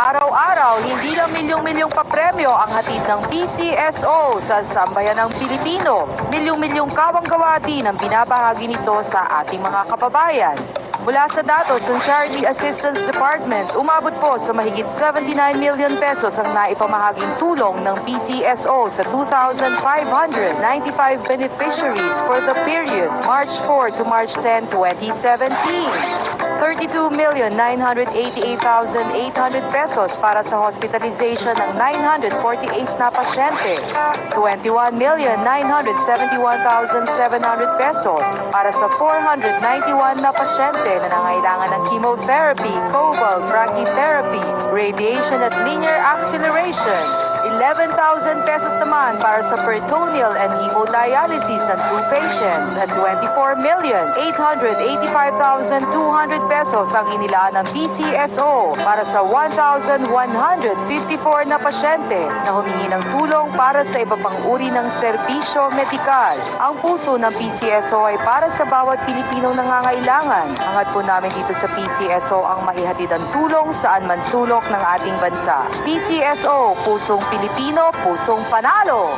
Araw-araw, hindi lang milyong-milyong papremyo ang hatid ng PCSO sa sambayanang Pilipino. Milyong-milyong kawang-gawa din ang binabahagi nito sa ating mga kababayan. Mula sa datos ng Charity Assistance Department, umabot po sa mahigit 79 million pesos ang naipamahaging tulong ng PCSO sa 2,595 beneficiaries for the period March 4 to March 10, 2017. 32,988,800 pesos para sa hospitalization ng 948 na pasyente. 21,971,700 pesos para sa 491 na pasyente na nangailangan ng chemotherapy, cobalt brachytherapy, radiation at linear acceleration. 11,000 pesos naman para sa peritoneal and hemodialysis ng 2 patients at 24,885,200 pesos ang inilaan ng PCSO para sa 1,154 na pasyente na humingi ng tulong para sa iba pang uri ng serbisyo medikal. Ang puso ng PCSO ay para sa bawat Pilipinong nangangailangan. Hangad po namin dito sa PCSO ang maihatid ang tulong saan man sulok ng ating bansa. PCSO, pusong Pilipino, pusong panalo!